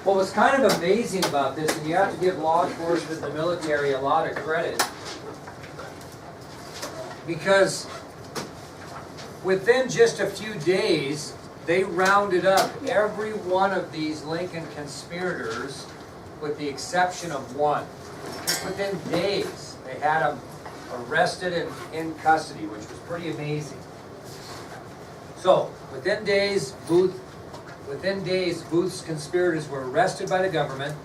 What was kind of amazing about this, and you have to give law enforcement and the military a lot of credit, because within just a few days, they rounded up every one of these Lincoln conspirators with the exception of one. Just within days, they had them arrested and in custody, which was pretty amazing. So, within days, Booth's conspirators were arrested by the government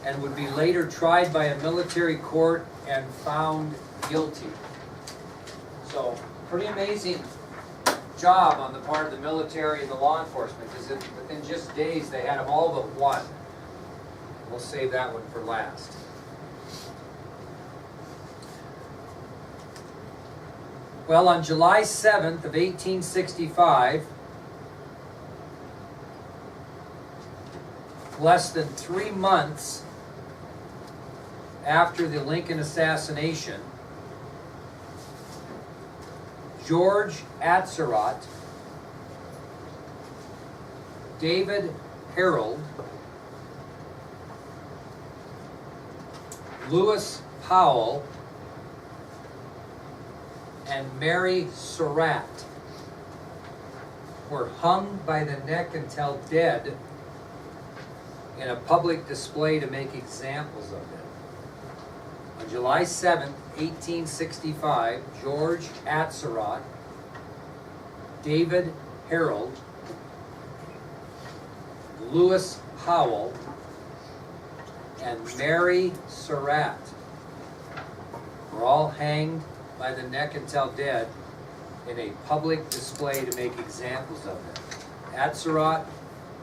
and would be later tried by a military court and found guilty. So, pretty amazing job on the part of the military and the law enforcement, because within just days they had them all but one. We'll save that one for last. Well, on July 7th of 1865, less than 3 months after the Lincoln assassination, George Surratt, David Harold, Lewis Powell, and Mary Surratt were hung by the neck until dead in a public display to make examples of them. On July 7, 1865, George Surratt, David Harold, Lewis Powell, and Mary Surratt were all hanged by the neck until dead in a public display to make examples of them. Surratt,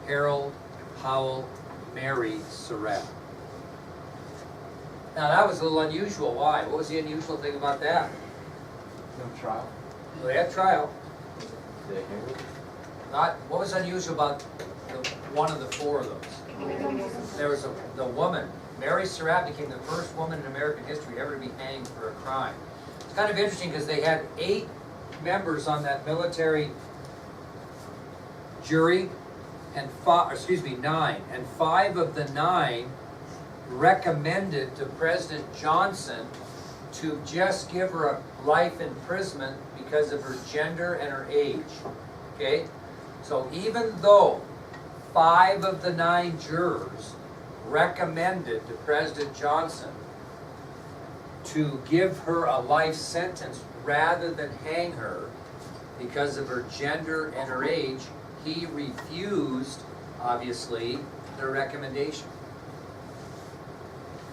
Harold, Powell, Mary Surratt. Now that was a little unusual. Why? What was the unusual thing about that? No trial. Well, they had trial. Did they hear it? Not what was unusual about one of the four of those. There was the woman. Mary Surratt became the first woman in American history ever to be hanged for a crime. It's kind of interesting because they had 8 members on that military jury, and 9, and 5 of the 9 recommended to President Johnson to just give her a life imprisonment because of her gender and her age. Okay? So even though 5 of the 9 jurors recommended to President Johnson to give her a life sentence rather than hang her because of her gender and her age, he refused, obviously, their recommendation.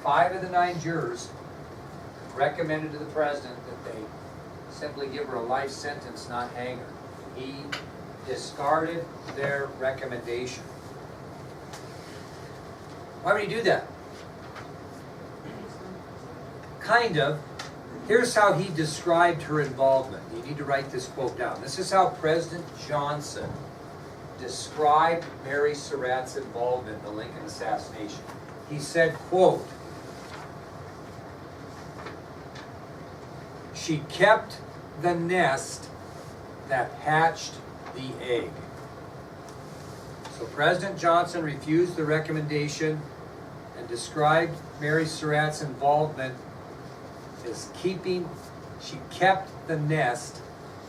5 of the 9 jurors recommended to the president that they simply give her a life sentence, not hang her. He discarded their recommendation. Why would he do that? Kind of. Here's how he described her involvement. You need to write this quote down. This is how President Johnson described Mary Surratt's involvement in the Lincoln assassination. He said, quote, "She kept the nest that hatched the egg." So President Johnson refused the recommendation and described Mary Surratt's involvement as she kept the nest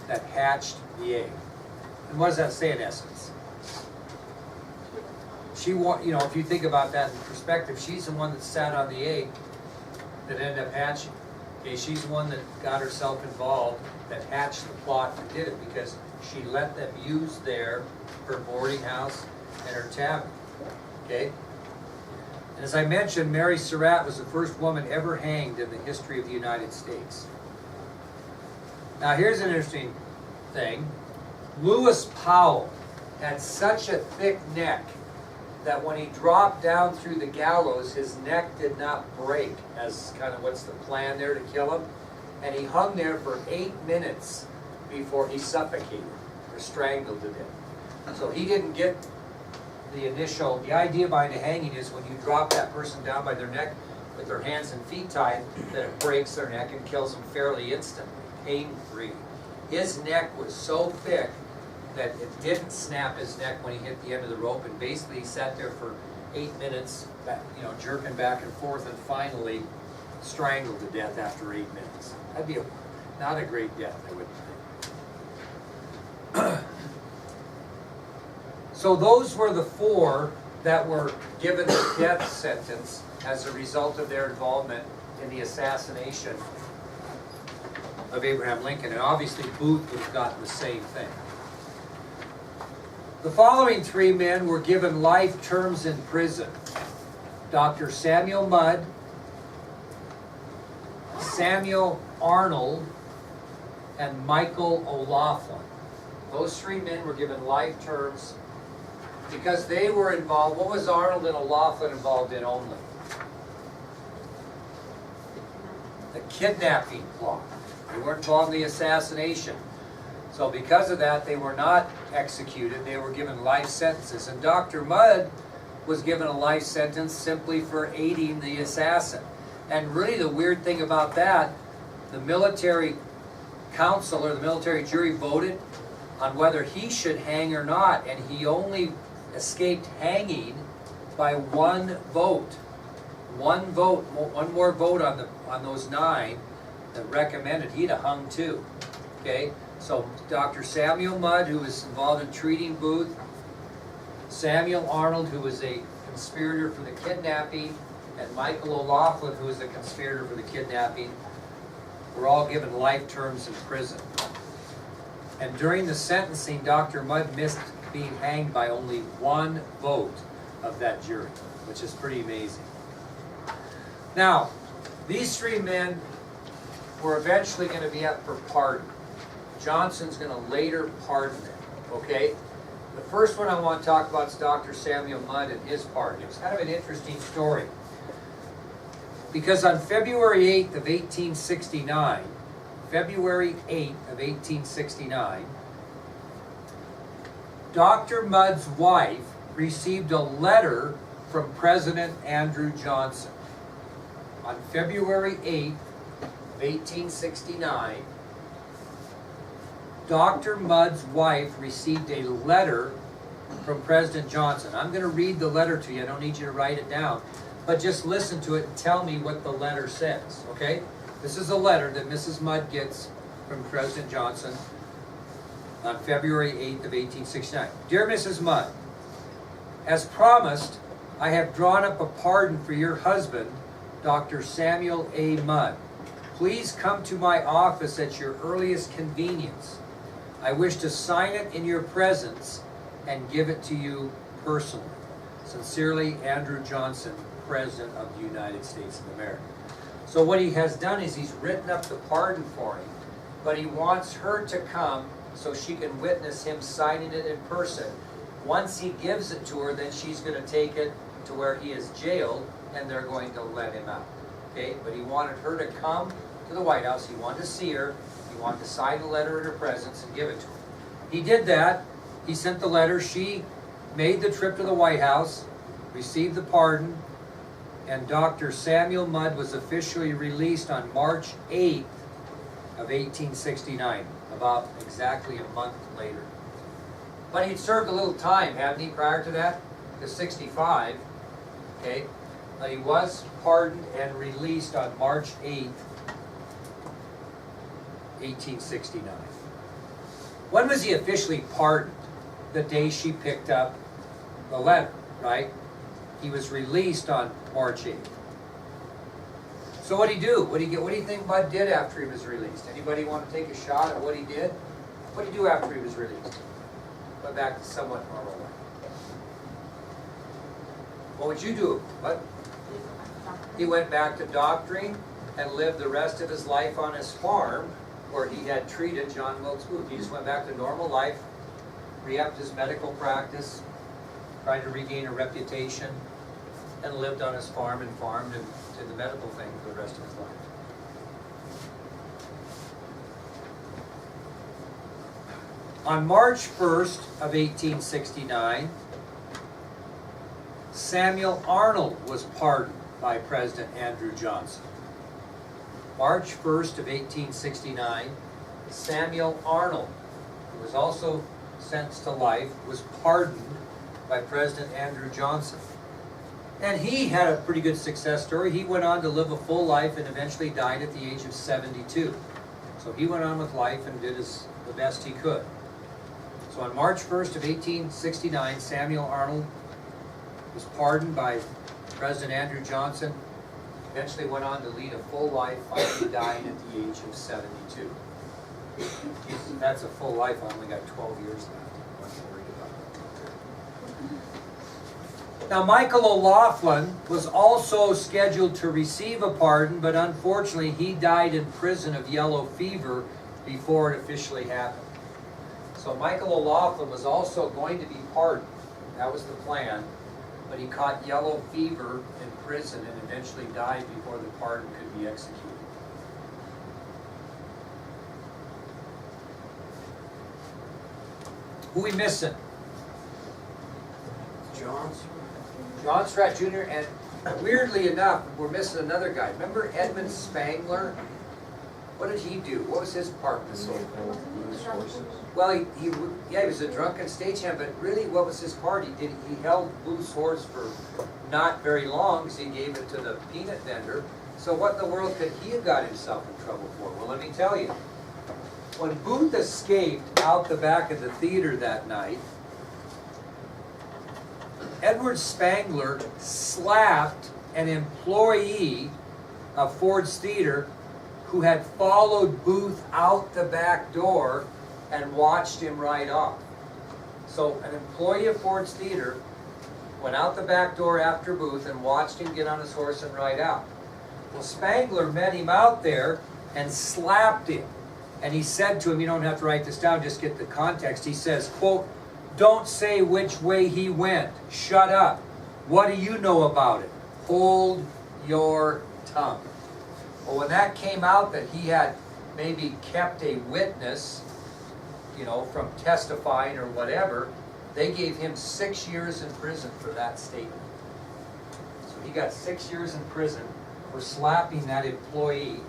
that hatched the egg. And what does that say in essence? If you think about that in perspective, she's the one that sat on the egg that ended up hatching. Okay, she's the one that got herself involved, that hatched the plot and did it because she let them use her boarding house and her tavern. Okay? And as I mentioned, Mary Surratt was the first woman ever hanged in the history of the United States. Now here's an interesting thing. Lewis Powell had such a thick neck that when he dropped down through the gallows, his neck did not break, as kind of what's the plan there to kill him. And he hung there for 8 minutes before he suffocated or strangled to death. So he didn't get the idea behind a hanging is when you drop that person down by their neck with their hands and feet tied, that it breaks their neck and kills them fairly instantly, pain-free. His neck was so thick, that it didn't snap his neck when he hit the end of the rope, and basically he sat there for 8 minutes, jerking back and forth, and finally strangled to death after 8 minutes. That'd be not a great death, I wouldn't think. So those were the 4 that were given the death sentence as a result of their involvement in the assassination of Abraham Lincoln. And obviously Booth would have gotten the same thing. The following 3 men were given life terms in prison. Dr. Samuel Mudd, Samuel Arnold, and Michael O'Laughlin. Those 3 men were given life terms because they were involved. What was Arnold and O'Laughlin involved in only? The kidnapping plot. They weren't involved in the assassination. So because of that, they were not executed. They were given life sentences. And Dr. Mudd was given a life sentence simply for aiding the assassin. And really the weird thing about that, the military council or the military jury voted on whether he should hang or not, and he only escaped hanging by 1 vote. One more vote on those 9 that recommended he'd have hung too. Okay, so Dr. Samuel Mudd, who was involved in treating Booth, Samuel Arnold, who was a conspirator for the kidnapping, and Michael O'Laughlin, who was a conspirator for the kidnapping, were all given life terms in prison. And during the sentencing, Dr. Mudd missed being hanged by only 1 vote of that jury, which is pretty amazing. Now, these 3 men were eventually going to be up for pardon. Johnson's going to later pardon them, okay? The first one I want to talk about is Dr. Samuel Mudd and his pardon. It was kind of an interesting story. Because on February 8th of 1869, Dr. Mudd's wife received a letter from President Andrew Johnson. On February 8th of 1869, Dr. Mudd's wife received a letter from President Johnson. I'm going to read the letter to you. I don't need you to write it down. But just listen to it and tell me what the letter says, okay? This is a letter that Mrs. Mudd gets from President Johnson on February 8th of 1869. Dear Mrs. Mudd, as promised, I have drawn up a pardon for your husband, Dr. Samuel A. Mudd. Please come to my office at your earliest convenience. I wish to sign it in your presence and give it to you personally. Sincerely, Andrew Johnson, President of the United States of America. So what he has done is he's written up the pardon for him, but he wants her to come so she can witness him signing it in person. Once he gives it to her, then she's going to take it to where he is jailed, and they're going to let him out. Okay? But he wanted her to come to the White House. He wanted to see her. He wanted to sign the letter in her presence and give it to her. He did that. He sent the letter. She made the trip to the White House, received the pardon, and Dr. Samuel Mudd was officially released on March 8th of 1869, about exactly a month later. But he'd served a little time, hadn't he, prior to that? To 65, okay? But he was pardoned and released on March 8th, 1869. When was he officially pardoned? The day she picked up the letter, right? He was released on March 8th. So what did he do? What do you think Mudd did after he was released? Anybody want to take a shot at what he did? What did he do after he was released? Went back to somewhat normal life. What would you do? What? He went back to doctoring and lived the rest of his life on his farm where he had treated John Wilkes Booth. He just went back to normal life, re-upped his medical practice, tried to regain a reputation, and lived on his farm and farmed and did the medical thing for the rest of his life. On March 1st of 1869, Samuel Arnold was pardoned by President Andrew Johnson. March 1st of 1869, Samuel Arnold, who was also sentenced to life, was pardoned by President Andrew Johnson. And he had a pretty good success story. He went on to live a full life and eventually died at the age of 72. So he went on with life and did the best he could. So on March 1st of 1869, Samuel Arnold was pardoned by President Andrew Johnson, eventually went on to lead a full life, finally dying at the age of 72. That's a full life. I only got 12 years left. I'm not worried about that. Now, Michael O'Loughlin was also scheduled to receive a pardon, but unfortunately he died in prison of yellow fever before it officially happened. So Michael O'Loughlin was also going to be pardoned. That was the plan. But he caught yellow fever in prison and eventually died before the pardon could be executed. Who we missing? John Surratt Jr. And weirdly enough, we're missing another guy. Remember Edmund Spangler? What did he do? What was his part in this whole thing? Well, he was a drunken stagehand, but really what was his part? He held Booth's horse for not very long because he gave it to the peanut vendor. So what in the world could he have got himself in trouble for? Well, let me tell you. When Booth escaped out the back of the theater that night, Edward Spangler slapped an employee of Ford's Theater who had followed Booth out the back door and watched him ride off. So an employee of Ford's Theater went out the back door after Booth and watched him get on his horse and ride out. Well, Spangler met him out there and slapped him. And he said to him, you don't have to write this down, just get the context. He says, quote, "Don't say which way he went. Shut up. What do you know about it? Hold your tongue." Well, when that came out that he had maybe kept a witness, from testifying or whatever, they gave him 6 years in prison for that statement. So he got 6 years in prison for slapping that employee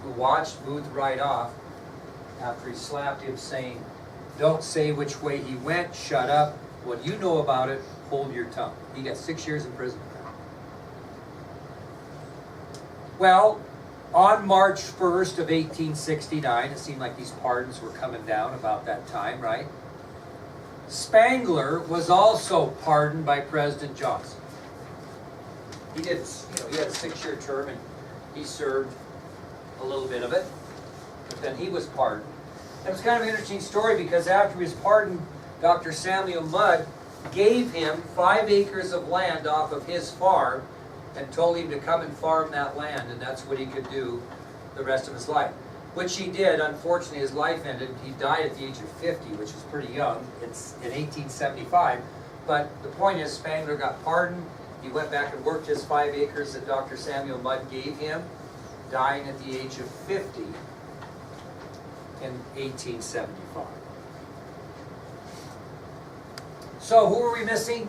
who watched Booth ride off after he slapped him, saying, "Don't say which way he went, shut up. What you know about it, hold your tongue." He got 6 years in prison for that. Well, on March 1st of 1869, it seemed like these pardons were coming down about that time, right? Spangler was also pardoned by President Johnson. He did, he had a 6-year term and he served a little bit of it, but then he was pardoned. It was kind of an interesting story because after he was pardoned, Dr. Samuel Mudd gave him 5 acres of land off of his farm and told him to come and farm that land, and that's what he could do the rest of his life. Which he did. Unfortunately, his life ended. He died at the age of 50, which is pretty young. It's in 1875. But the point is, Spangler got pardoned. He went back and worked his 5 acres that Dr. Samuel Mudd gave him, dying at the age of 50 in 1875. So, who are we missing?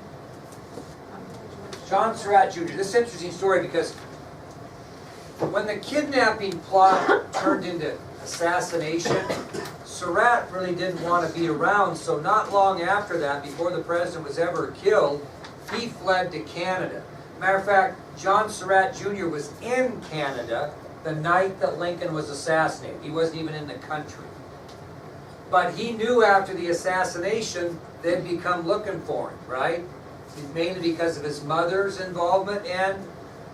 John Surratt Jr. This is an interesting story because when the kidnapping plot turned into assassination, Surratt really didn't want to be around, so not long after that, before the president was ever killed, he fled to Canada. Matter of fact, John Surratt Jr. was in Canada the night that Lincoln was assassinated. He wasn't even in the country. But he knew after the assassination they'd become looking for him, right? Mainly because of his mother's involvement and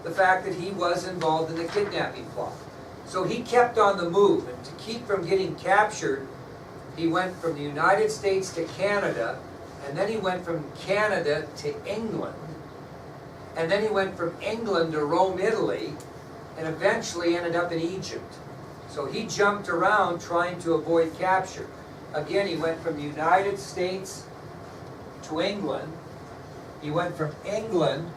the fact that he was involved in the kidnapping plot. So he kept on the move, and to keep from getting captured, he went from the United States to Canada, and then he went from Canada to England, and then he went from England to Rome, Italy, and eventually ended up in Egypt. So he jumped around trying to avoid capture. Again, he went from the United States to England. He went from England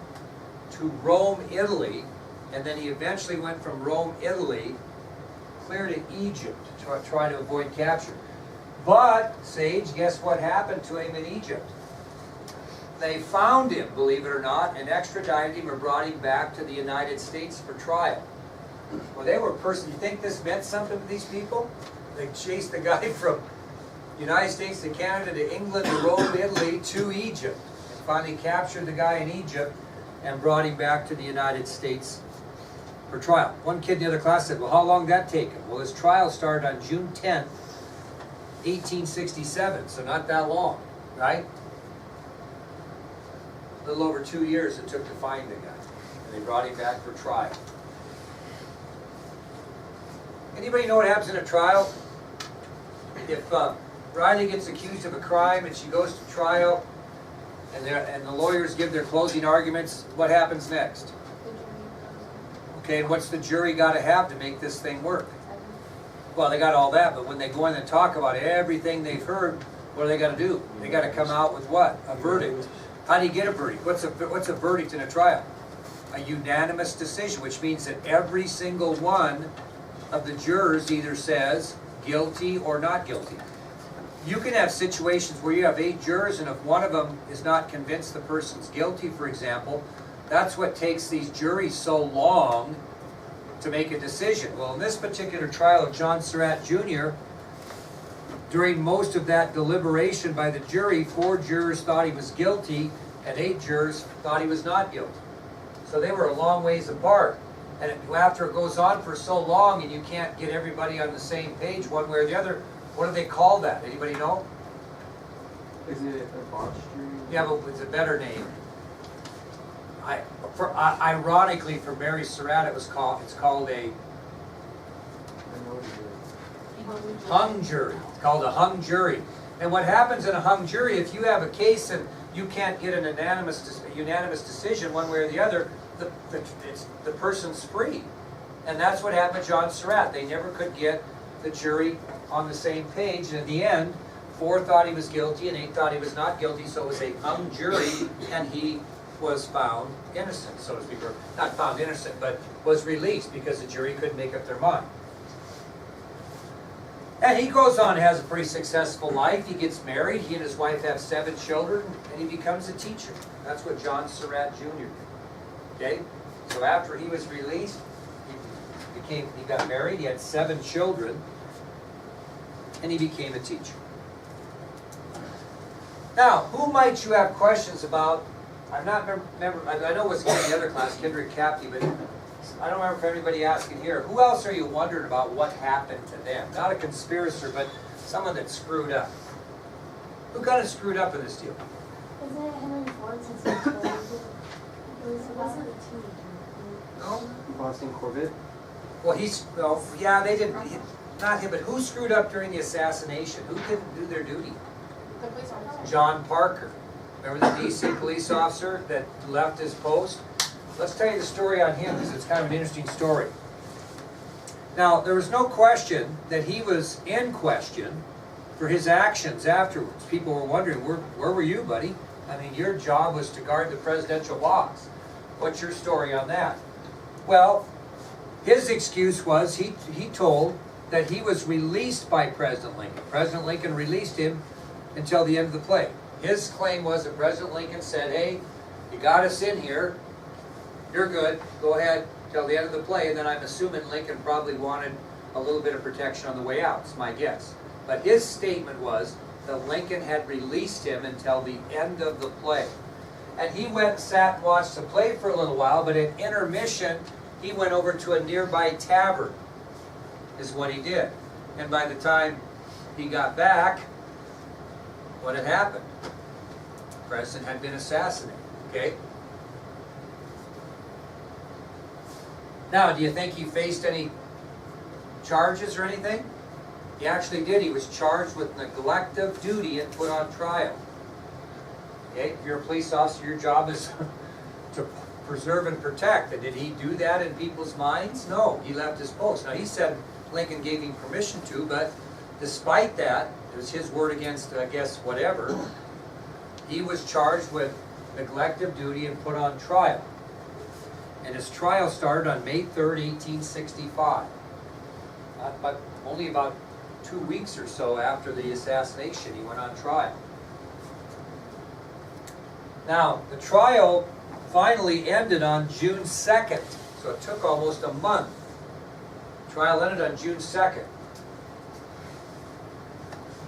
to Rome, Italy, and then he eventually went from Rome, Italy, clear to Egypt to try to avoid capture. But, Sage, guess what happened to him in Egypt? They found him, believe it or not, and extradited him or brought him back to the United States for trial. Well, they were you think this meant something to these people? They chased the guy from United States to Canada to England to Rome, Italy to Egypt. And finally captured the guy in Egypt and brought him back to the United States for trial. One kid in the other class said, well, how long did that take him? Well, his trial started on June 10th, 1867, so not that long, right? A little over 2 years it took to find the guy. And they brought him back for trial. Anybody know what happens in a trial? If Riley gets accused of a crime and she goes to trial and the lawyers give their closing arguments, what happens next? Okay, and what's the jury got to have to make this thing work? Well, they got all that, but when they go in and talk about everything they've heard, what do they got to do? They got to come out with what? A verdict. How do you get a verdict? What's a verdict in a trial? A unanimous decision, which means that every single one of the jurors either says guilty or not guilty. You can have situations where you have 8 jurors, and if one of them is not convinced the person's guilty, for example, that's what takes these juries so long to make a decision. Well, in this particular trial of John Surratt Jr., during most of that deliberation by the jury, 4 jurors thought he was guilty and 8 jurors thought he was not guilty. So they were a long ways apart. And after it goes on for so long and you can't get everybody on the same page one way or the other, what do they call that? Anybody know? Is it a botched jury? Yeah, but it's a better name. Ironically, for Mary Surratt, it's called a I know what it is. hung jury. It's called a hung jury. And what happens in a hung jury, if you have a case and you can't get an unanimous decision one way or the other, the person's free. And that's what happened to John Surratt. They never could get the jury on the same page. And in the end, 4 thought he was guilty and 8 thought he was not guilty. So it was a hung jury, and he was found innocent, so to speak. Or not found innocent, but was released because the jury couldn't make up their mind. And he goes on and has a pretty successful life. He gets married. He and his wife have 7 children, and he becomes a teacher. That's what John Surratt Jr. did. Okay? So after he was released, he got married. He had 7 children, and he became a teacher. Now, who might you have questions about? I'm not remember. I know it was in the other class, Kendrick Capty, but I don't remember if anybody asking here. Who else are you wondering about what happened to them? Not a conspirator, but someone that screwed up. Who kind of screwed up in this deal? Isn't it Henry Ford since he wasn't a teenager? No? Boston Corbett? Well, yeah, they didn't. Not him, but who screwed up during the assassination? Who didn't do their duty? The police officer. John Parker. Remember the DC police officer that left his post? Let's tell you the story on him because it's kind of an interesting story. Now, there was no question that he was in question for his actions afterwards. People were wondering, where were you, buddy? I mean, your job was to guard the presidential box. What's your story on that? Well, his excuse was he told that he was released by President Lincoln. President Lincoln released him until the end of the play. His claim was that President Lincoln said, hey, you got us in here, you're good, go ahead till the end of the play, and then I'm assuming Lincoln probably wanted a little bit of protection on the way out, it's my guess. But his statement was that Lincoln had released him until the end of the play. And he went and sat and watched the play for a little while, but at intermission, he went over to a nearby tavern, is what he did. And by the time he got back, what had happened? The president had been assassinated, okay? Now, do you think he faced any charges or anything? He actually did. He was charged with neglect of duty and put on trial. Okay? If you're a police officer, your job is to preserve and protect. And did he do that in people's minds? No. He left his post. Now, he said Lincoln gave him permission to, but despite that, it was his word against, I guess, whatever, he was charged with neglect of duty and put on trial. And his trial started on May 3rd, 1865. But only about 2 weeks or so after the assassination, he went on trial. Now, the trial finally ended on June 2nd, so it took almost a month. The trial ended on June 2nd.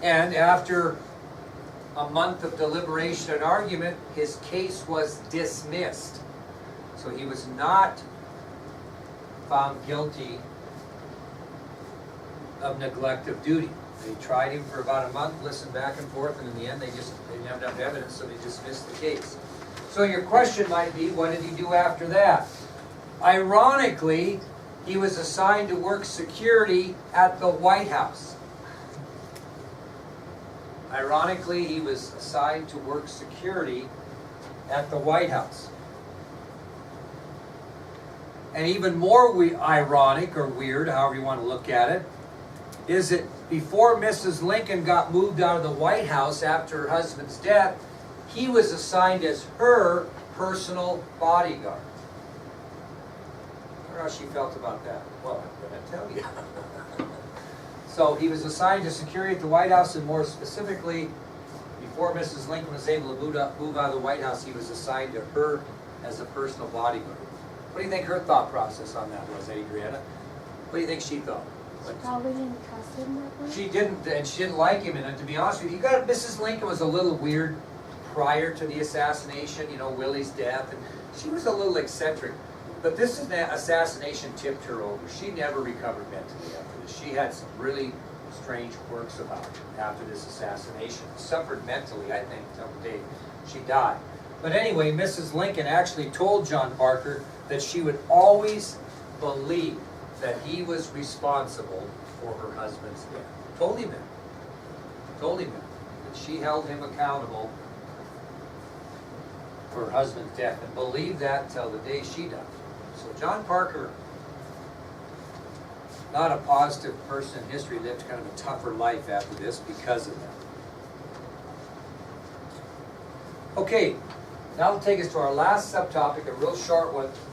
And after a month of deliberation and argument, his case was dismissed. So he was not found guilty of neglect of duty. They tried him for about a month, listened back and forth, and in the end they didn't have enough evidence, so they dismissed the case. So your question might be, what did he do after that? Ironically, he was assigned to work security at the White House. Ironically, he was assigned to work security at the White House. And even more ironic or weird, however you want to look at it, is that before Mrs. Lincoln got moved out of the White House after her husband's death, he was assigned as her personal bodyguard. I don't know how she felt about that. Well, I'm going to tell you. So he was assigned to security at the White House, and more specifically, before Mrs. Lincoln was able to move out of the White House, he was assigned to her as a personal bodyguard. What do you think her thought process on that was, Adriana? What do you think she thought? She probably didn't trust him that much. She didn't, and she didn't like him. And to be honest with you, Mrs. Lincoln was a little weird prior to the assassination, you know, Willie's death, and she was a little eccentric. But this assassination tipped her over. She never recovered mentally after this. She had some really strange quirks about her after this assassination. Suffered mentally, I think, till the day she died. But anyway, Mrs. Lincoln actually told John Parker that she would always believe that he was responsible for her husband's death. Told him that she held him accountable for her husband's death, and believed that until the day she died. So John Parker, not a positive person in history, lived kind of a tougher life after this because of that. Okay, now we'll take us to our last subtopic, a real short one.